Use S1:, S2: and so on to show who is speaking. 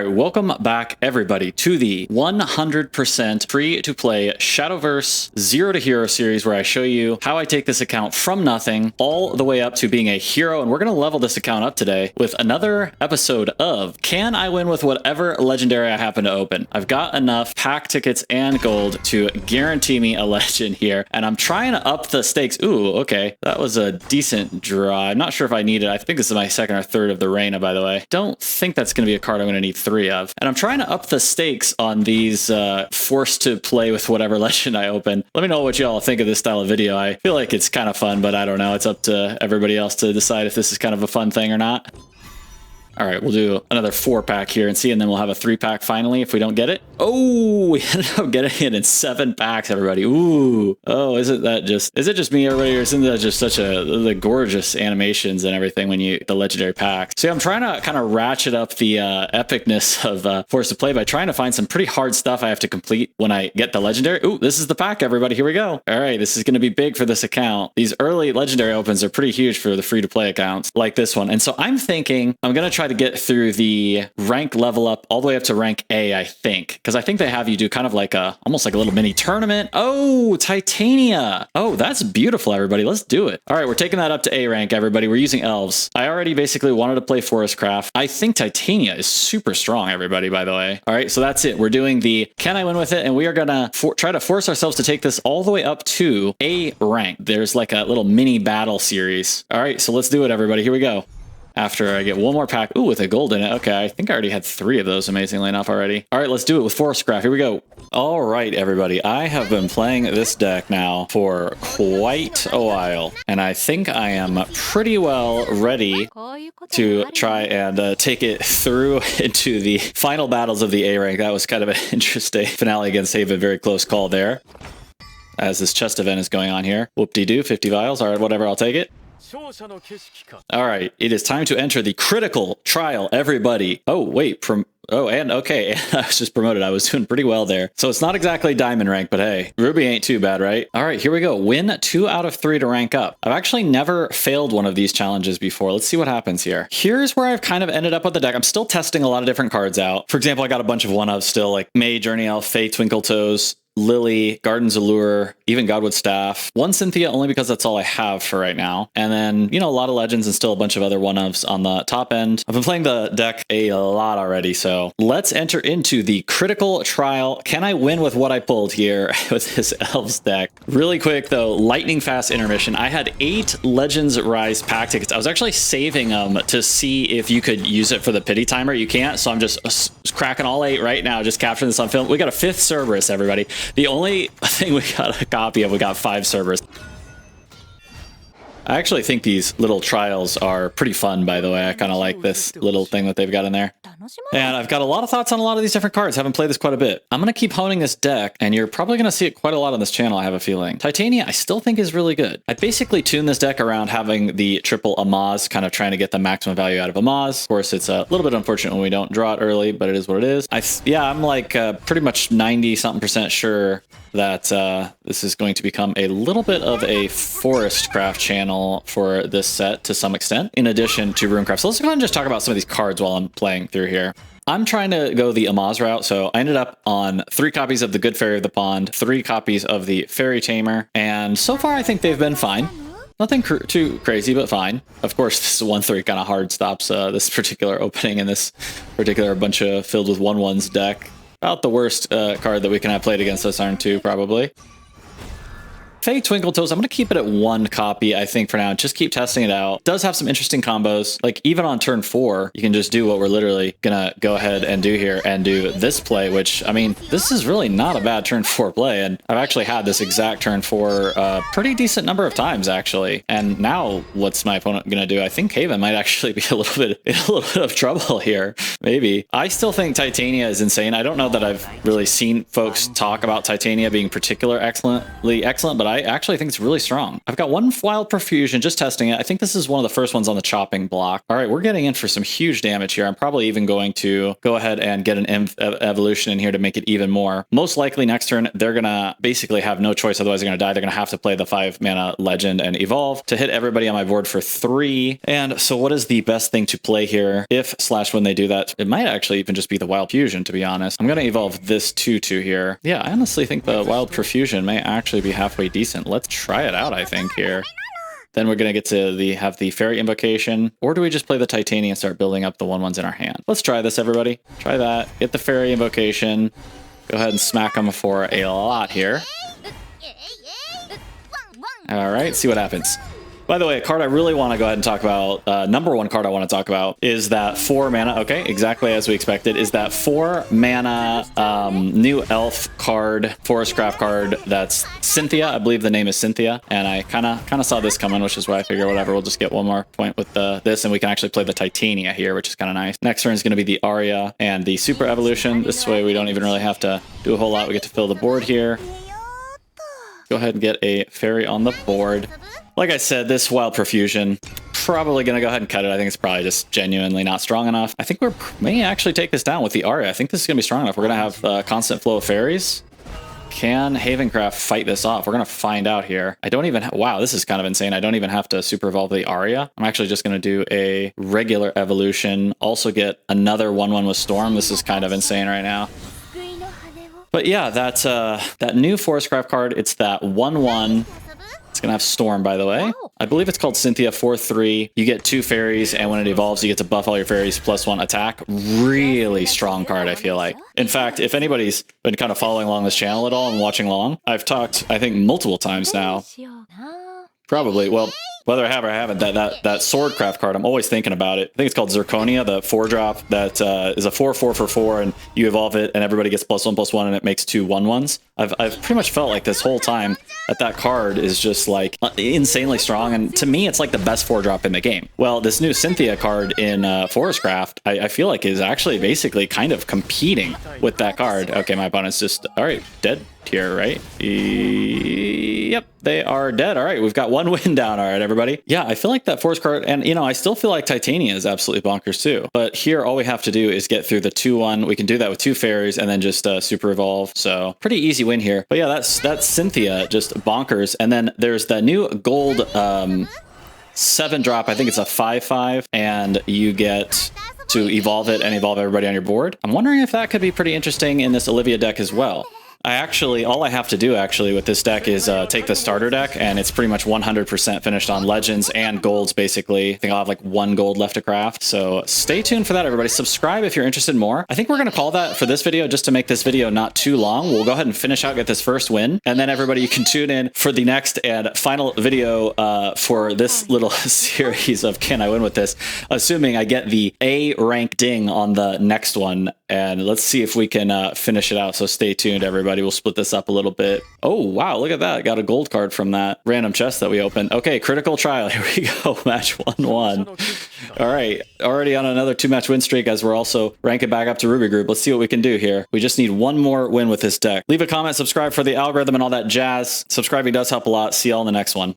S1: right, welcome back everybody to the 100% free-to-play Shadowverse Zero to Hero series where I show you how I take this account from nothing all the way up to being a hero, and we're going to level this account up today with another episode of Can I Win with Whatever Legendary I Happen to Open? I've got enough pack tickets and gold to guarantee me a legend here, and I'm trying to up the stakes. Ooh, okay, that was a decent draw. I'm not sure if I need it. I think this is my second or third of the Reina, by the way. Don't think that's going to be a card I'm going to need 3 of. And I'm trying to up the stakes on these forced to play with whatever legend I open. Let me know what y'all think of this style of video. I feel like it's kind of fun, but I don't know. It's up to everybody else to decide if this is kind of a fun thing or not. All right, we'll do another 4-pack here and see, and then we'll have a 3-pack finally if we don't get it. Oh, we ended up getting it in 7 packs, everybody. Ooh. Oh, is it just me, everybody, or isn't that just such the gorgeous animations and everything when you get the legendary pack? So I'm trying to kind of ratchet up the epicness of Forced to Play by trying to find some pretty hard stuff I have to complete when I get the legendary. Ooh, this is the pack, everybody. Here we go. All right, this is going to be big for this account. These early legendary opens are pretty huge for the free-to-play accounts like this one. And so I'm thinking I'm going to try to get through the rank level up all the way up to rank A, I think, because I think they have you do kind of like almost like a little mini tournament. Oh, Titania. Oh, that's beautiful, everybody. Let's do it. All right, we're taking that up to A rank, everybody. We're using elves. I already basically wanted to play Forestcraft. I think Titania is super strong, everybody, by the way. All right, so that's it. We're doing the Can I Win with it? And we are gonna try to force ourselves to take this all the way up to A rank. There's like a little mini battle series. All right, so let's do it, everybody. Here we go. After I get one more pack. Ooh, with a gold in it. Okay, I think I already had 3 of those amazingly enough already. All right, let's do it with Forestcraft. Here we go. All right, everybody. I have been playing this deck now for quite a while, and I think I am pretty well ready to try and take it through into the final battles of the A rank. That was kind of an interesting finale against Haven. Very close call there, as this chest event is going on here. Whoop-de-doo, 50 vials. All right, whatever, I'll take it. All right, it is time to enter the critical trial, everybody. Oh, wait, okay, I was just promoted. I was doing pretty well there. So it's not exactly diamond rank, but hey, Ruby ain't too bad, right? All right, here we go. Win 2 out of 3 to rank up. I've actually never failed one of these challenges before. Let's see what happens here. Here's where I've kind of ended up with the deck. I'm still testing a lot of different cards out. For example, I got a bunch of one-ofs still, like May, Journey Elf, Faye, Twinkle Toes, Lily, Garden's Allure, even Godwood Staff. 1 Cynthia only because that's all I have for right now. And then, you know, a lot of legends and still a bunch of other one-ofs on the top end. I've been playing the deck a lot already, so let's enter into the critical trial. Can I win with what I pulled here with this Elves deck? Really quick though, lightning fast intermission. I had 8 Legends Rise pack tickets. I was actually saving them to see if you could use it for the pity timer. You can't, so I'm just cracking all 8 right now, just capturing this on film. We got a 5th Cerberus, everybody. The only thing we got a copy of, we got 5 Cerberus. I actually think these little trials are pretty fun, by the way. I kind of like this little thing that they've got in there. And I've got a lot of thoughts on a lot of these different cards. Haven't played this quite a bit. I'm going to keep honing this deck, and you're probably going to see it quite a lot on this channel, I have a feeling. Titania, I still think is really good. I basically tuned this deck around having the triple Amaz, kind of trying to get the maximum value out of Amaz. Of course, it's a little bit unfortunate when we don't draw it early, but it is what it is. I'm like pretty much 90-something% sure that this is going to become a little bit of a Forestcraft channel for this set to some extent, in addition to Runecraft. So let's go ahead and just talk about some of these cards while I'm playing through here. I'm trying to go the Amaz route, so I ended up on 3 copies of the Good Fairy of the Pond, 3 copies of the Fairy Tamer, and so far I think they've been fine. Nothing too crazy, but fine. Of course, this 1-3 kind of hard stops this particular opening in this particular bunch of filled with 1/1s deck. About the worst card that we can have played against us, aren't 2, probably. Faye Twinkle Toes, I'm going to keep it at 1 copy, I think, for now. Just keep testing it out. It does have some interesting combos. Like, even on turn 4, you can just do what we're literally going to go ahead and do here and do this play, which, I mean, this is really not a bad turn 4 play. And I've actually had this exact turn 4 a pretty decent number of times, actually. And now, what's my opponent going to do? I think Haven might actually be in a little bit of trouble here. Maybe. I still think Titania is insane. I don't know that I've really seen folks talk about Titania being particularly excellent, but I actually think it's really strong. I've got one Wild Profusion, just testing it. I think this is one of the first ones on the chopping block. All right, we're getting in for some huge damage here. I'm probably even going to go ahead and get an evolution in here to make it even more. Most likely next turn, they're going to basically have no choice. Otherwise, they're going to die. They're going to have to play the 5 mana legend and evolve to hit everybody on my board for 3. And so what is the best thing to play here? If/when they do that, it might actually even just be the Wild Fusion, to be honest. I'm going to evolve this 2/2 here. Yeah, I honestly think the Wild Profusion may actually be halfway decent. Let's try it out, I think, here. Then we're going to get to have the Fairy Invocation. Or do we just play the Titania and start building up the 1/1s in our hand? Let's try this, everybody. Try that. Get the Fairy Invocation. Go ahead and smack them for a lot here. All right, see what happens. By the way, a card I really want to go ahead and talk about, number one card I want to talk about is that 4 mana, okay, exactly as we expected, is that 4 mana new elf card, Forestcraft card that's Cynthia. I believe the name is Cynthia, and I kind of saw this coming, which is why I figure whatever, we'll just get one more point with this, and we can actually play the Titania here, which is kind of nice. Next turn is going to be the Aria and the Super Evolution. This way we don't even really have to do a whole lot. We get to fill the board here. Go ahead and get a fairy on the board. Like I said, this Wild Profusion, probably going to go ahead and cut it. I think it's probably just genuinely not strong enough. I think we may actually take this down with the Aria. I think this is going to be strong enough. We're going to have a constant flow of fairies. Can Havencraft fight this off? We're going to find out here. I don't even... Wow, this is kind of insane. I don't even have to super evolve the Aria. I'm actually just going to do a regular evolution. Also get another 1/1 with Storm. This is kind of insane right now. But yeah, that's that new Forestcraft card. It's that 1/1. It's going to have Storm, by the way. I believe it's called Cynthia 4/3. You get 2 fairies, and when it evolves, you get to buff all your fairies +1 attack. Really strong card, I feel like. In fact, if anybody's been kind of following along this channel at all and watching along, I've talked, I think, multiple times now. Probably, well, whether I have or I haven't, that Swordcraft card, I'm always thinking about it. I think it's called Zirconia, the 4-drop that is a 4/4 for 4, and you evolve it, and everybody gets +1/+1, and it makes 2 1/1s. I've pretty much felt like this whole time that card is just like insanely strong, and to me, it's like the best 4-drop in the game. Well, this new Cynthia card in Forestcraft, I feel like is actually basically kind of competing with that card. Okay, my opponent's just, all right, dead here, right? Yep, they are dead. All right, we've got 1 win down. All right, everybody. Yeah, I feel like that Forest card, and you know, I still feel like Titania is absolutely bonkers too. But here, all we have to do is get through the 2/1. We can do that with 2 fairies and then just super evolve. So pretty easy win here. But yeah, that's Cynthia, just bonkers. And then there's the new gold 7-drop. I think it's a 5/5, and you get to evolve it and evolve everybody on your board. I'm wondering if that could be pretty interesting in this Olivia deck as well. All I have to do actually with this deck is take the starter deck, and it's pretty much 100% finished on legends and golds, basically. I think I'll have like 1 gold left to craft. So stay tuned for that, everybody. Subscribe if you're interested in more. I think we're going to call that for this video, just to make this video not too long. We'll go ahead and finish out, get this first win, and then everybody, you can tune in for the next and final video for this little series of Can I Win With This, assuming I get the A rank ding on the next one. And let's see if we can finish it out. So stay tuned, everybody. We'll split this up a little bit. Oh, wow. Look at that. Got a gold card from that random chest that we opened. Okay, critical trial. Here we go. Match 1/1. All right. Already on another 2-match win streak as we're also ranking back up to Ruby Group. Let's see what we can do here. We just need 1 more win with this deck. Leave a comment, subscribe for the algorithm and all that jazz. Subscribing does help a lot. See y'all in the next one.